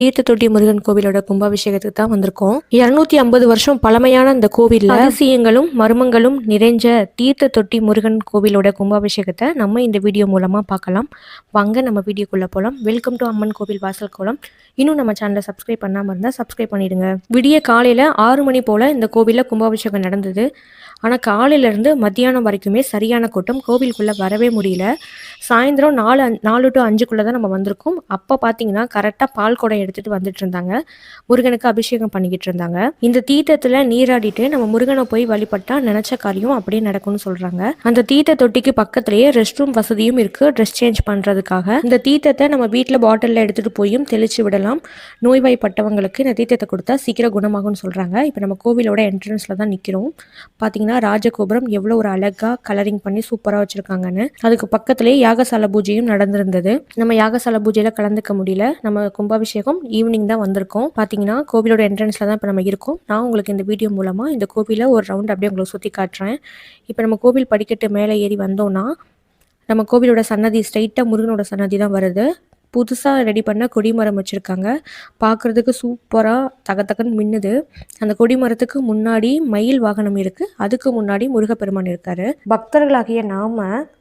தீர்த்த தொட்டி முருகன் கோவிலோட கும்பாபிஷேகத்துக்கு தான் வந்திருக்கோம். 250 வருஷம் பழமையான இந்த கோவில்ல அதிசயங்களும் மர்மங்களும் நிறைஞ்ச தீர்த்த தொட்டி முருகன் கோவிலோட கும்பாபிஷேகத்தை நம்ம இந்த வீடியோ மூலமா பார்க்கலாம். வாங்க நம்ம வீடியோக்குள்ள போலாம். வெல்கம் டு அம்மன் கோவில் வாசல் கோலம். இன்னும் நம்ம சேனலை சப்ஸ்கிரைப் பண்ணாமல் இருந்தால் சப்ஸ்கிரைப் பண்ணிடுங்க. விடிய காலையில் 6 மணி போல் இந்த கோவிலில் கும்பாபிஷேகம் நடந்தது. ஆனால் காலையிலேருந்து மத்தியானம் வரைக்குமே சரியான கூட்டம், கோவிலுக்குள்ளே வரவே முடியல. சாயந்தரம் 4 to 5 தான் நம்ம வந்திருக்கோம். அப்போ பார்த்தீங்கன்னா கரெக்டாக பால் குடம் எடுத்துகிட்டு வந்துட்டு இருந்தாங்க. முருகனுக்கு அபிஷேகம் பண்ணிக்கிட்டு இருந்தாங்க. இந்த தீர்த்தத்தில் நீராடிட்டு நம்ம முருகனை போய் வழிபட்டால் நினச்ச காரியம் அப்படியே நடக்கும்னு சொல்கிறாங்க. அந்த தீர்த்த தொட்டிக்கு பக்கத்துலேயே ரெஸ்ட் ரூம் வசதியும் இருக்குது ட்ரெஸ் சேஞ்ச் பண்ணுறதுக்காக. இந்த தீர்த்தத்தை நம்ம வீட்டில் பாட்டிலில் எடுத்துகிட்டு போயும் தெளித்து விடலாம். நோய்வாய்ப்பட்டவங்களுக்கு இந்த தீர்த்தத்தை கொடுத்தா சீக்கிரம் குணமாகும்னு சொல்கிறாங்க. இப்போ நம்ம கோவிலோட என்ட்ரன்ஸில் தான் நிற்கிறோம். பார்த்தீங்கன்னா ராஜகோபுரம் எவ்வளோ ஒரு அழகாக கலரிங் பண்ணி சூப்பராக வச்சுருக்காங்கன்னு. அதுக்கு பக்கத்துலேயே யாகசால பூஜையும் நடந்திருந்தது. நம்ம யாகசால பூஜையில் கலந்துக்க முடியல. நம்ம கும்பாபிஷேகம் ஈவினிங் தான் வந்திருக்கோம். பார்த்தீங்கன்னா கோவிலோட என்ட்ரன்ஸில் தான் இப்போ நம்ம இருக்கோம். நான் உங்களுக்கு இந்த வீடியோ மூலமாக இந்த கோவிலை ஒரு ரவுண்ட் அப்படியே உங்களுக்கு சுற்றி காட்டுறேன். இப்போ நம்ம கோவில் படிக்கட்டு மேலே ஏறி வந்தோம்னா நம்ம கோவிலோட சன்னதி ஸ்ட்ரைட்டாக முருகனோட சன்னதி தான் வருது. புதுசாக ரெடி பண்ண கொடிமரம் வச்சுருக்காங்க. பார்க்குறதுக்கு சூப்பராக தகத்தகன்னு மின்னுது. அந்த கொடிமரத்துக்கு முன்னாடி மயில் வாகனம் இருக்குது. அதுக்கு முன்னாடி முருகப்பெருமான் இருக்கார். பக்தர்களாகிய நாம்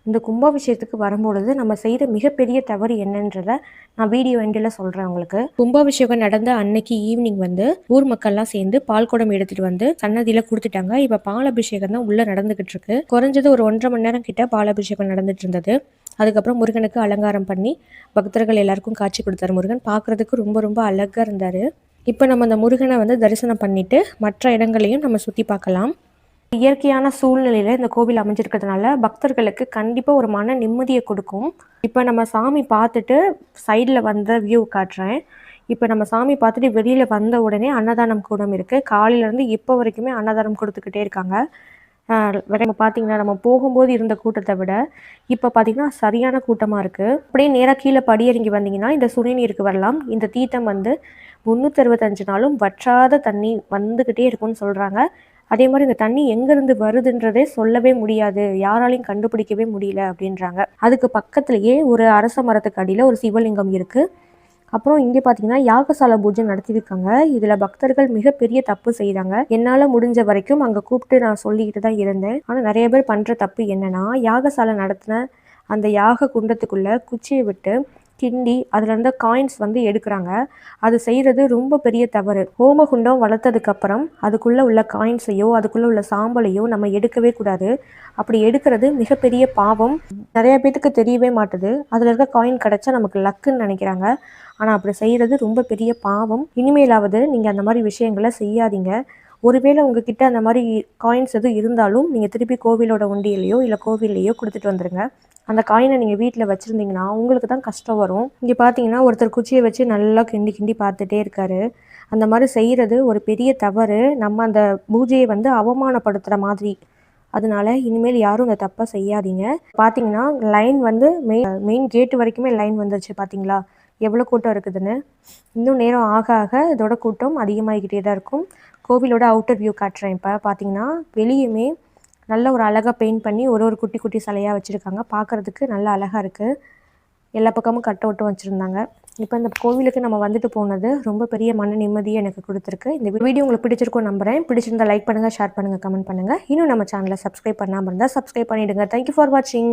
இந்த கும்பாபிஷேகத்துக்கு வரும்பொழுது நம்ம செய்கிற மிகப்பெரிய தவறு என்னன்றதை நான் வீடியோ எண்டில் சொல்கிறேன் உங்களுக்கு. கும்பாபிஷேகம் நடந்த அன்னைக்கு ஈவினிங் ஊர் மக்கள்லாம் சேர்ந்து பால் குடம் எடுத்துகிட்டு வந்து சன்னதியில் கொடுத்துட்டாங்க. இப்போ பால் அபிஷேகம் தான் உள்ளே நடந்துக்கிட்டு இருக்கு. குறைஞ்சது ஒரு 1.5 மணி நேரம் கிட்ட பால் அபிஷேகம் நடந்துட்டு இருந்தது. அதுக்கப்புறம் முருகனுக்கு அலங்காரம் பண்ணி பக்தர்கள் எல்லாருக்கும் காட்சி கொடுத்தாரு. முருகன் பார்க்குறதுக்கு ரொம்ப ரொம்ப அழகாக இருந்தார். இப்போ நம்ம அந்த முருகனை தரிசனம் பண்ணிவிட்டு மற்ற இடங்களையும் நம்ம சுற்றி பார்க்கலாம். இயற்கையான சூழ்நிலையில் இந்த கோவில் அமைஞ்சிருக்கிறதுனால பக்தர்களுக்கு கண்டிப்பாக ஒரு மன நிம்மதியை கொடுக்கும். இப்போ நம்ம சாமி பார்த்துட்டு சைடில் வந்த வியூ காட்டுறேன். இப்போ நம்ம சாமி பார்த்துட்டு வெளியில் வந்த உடனே அன்னதானம் கூடம் இருக்குது. காலையிலேருந்து இப்போ வரைக்குமே அன்னதானம் கொடுத்துக்கிட்டே இருக்காங்க. நம்ம பார்த்தீங்கன்னா நம்ம போகும்போது இருந்த கூட்டத்தை விட இப்போ பார்த்தீங்கன்னா சரியான கூட்டமாக இருக்குது. அப்படியே நேராக கீழே படியிறங்கி வந்தீங்கன்னா இந்த சுனைநீருக்கு வரலாம். இந்த தீர்த்தம் 365 நாளும் வற்றாத தண்ணி வந்துக்கிட்டே இருக்கும்னு சொல்கிறாங்க. அதே மாதிரி இந்த தண்ணி எங்கேருந்து வருதுன்றதே சொல்லவே முடியாது, யாராலையும் கண்டுபிடிக்கவே முடியல அப்படின்றாங்க. அதுக்கு பக்கத்துலேயே ஒரு அரச மரத்துக்கு அடியில் ஒரு சிவலிங்கம் இருக்குது. அப்புறம் இங்கே பார்த்தீங்கன்னா யாகசால பூஜை நடத்தியிருக்காங்க. இதில் பக்தர்கள் மிகப்பெரிய தப்பு செய்கிறாங்க. என்னால் முடிஞ்ச வரைக்கும் அங்கே கூப்பிட்டு நான் சொல்லிக்கிட்டு தான் இருந்தேன். ஆனால் நிறைய பேர் பண்ணுற தப்பு என்னென்னா, யாகசாலை நடத்தின அந்த யாக குண்டத்துக்குள்ளே குச்சியை விட்டு கிண்டி அதில் இருந்த காயின்ஸ் எடுக்கிறாங்க. அது செய்கிறது ரொம்ப பெரிய தவறு. ஹோமகுண்டம் வளர்த்ததுக்கப்புறம் அதுக்குள்ளே உள்ள காயின்ஸையோ அதுக்குள்ளே உள்ள சாம்பலையோ நம்ம எடுக்கவே கூடாது. அப்படி எடுக்கிறது மிகப்பெரிய பாவம். நிறைய பேத்துக்கு தெரியவே மாட்டுது. அதில் இருக்க காயின் கிடச்சா நமக்கு லக்குன்னு நினைக்கிறாங்க. ஆனால் அப்படி செய்கிறது ரொம்ப பெரிய பாவம். இனிமேலாவது நீங்கள் அந்த மாதிரி விஷயங்களை செய்யாதீங்க. ஒருவேளை உங்ககிட்ட அந்த மாதிரி காயின்ஸ் எதுவும் இருந்தாலும் நீங்கள் திருப்பி கோவிலோட உண்டியிலையோ இல்லை கோவில்லையோ கொடுத்துட்டு வந்துடுங்க. அந்த காயினை நீங்கள் வீட்டில் வச்சுருந்தீங்கன்னா உங்களுக்கு தான் கஷ்டம் வரும். இங்கே பார்த்தீங்கன்னா ஒருத்தர் குச்சியை வச்சு நல்லா கிண்டி கிண்டி பார்த்துட்டே இருக்காரு. அந்த மாதிரி செய்கிறது ஒரு பெரிய தவறு. நம்ம அந்த பூஜையை அவமானப்படுத்துகிற மாதிரி. அதனால இனிமேல் யாரும் இந்த தப்பை செய்யாதீங்க. பார்த்தீங்கன்னா லைன் மெயின் கேட்டு வரைக்குமே லைன் வந்துருச்சு. பார்த்தீங்களா எவ்வளோ கூட்டம் இருக்குதுன்னு. இன்னும் நேரம் ஆக ஆக இதோட கூட்டம் அதிகமாகிக்கிட்டே தான் இருக்கும். கோவிலோட அவுட்டர் வியூ காட்டுறேன். இப்போ பார்த்தீங்கன்னா வெளியுமே நல்ல ஒரு அழகாக பெயிண்ட் பண்ணி ஒரு குட்டி குட்டி சிலையாக வச்சுருக்காங்க. பார்க்குறதுக்கு நல்லா அழகாக இருக்குது. எல்லா பக்கமும் கட் அவுட்டும் வச்சுருந்தாங்க. இப்போ இந்த கோவிலுக்கு நம்ம வந்துட்டு போனது ரொம்ப பெரிய மன நிம்மதியை எனக்கு கொடுத்துருக்கு. இந்த வீடியோ உங்களுக்கு பிடிச்சிருக்கும் நம்புகிறேன். பிடிச்சிருந்தால் லைக் பண்ணுங்கள், ஷேர் பண்ணுங்கள், கமெண்ட் பண்ணுங்கள். இன்னும் நம்ம சேனலை சப்ஸ்கிரைப் பண்ணாமல் இருந்தால் சப்ஸ்கிரைப் பண்ணிவிடுங்க. தேங்க்யூ ஃபார் வாட்சிங்.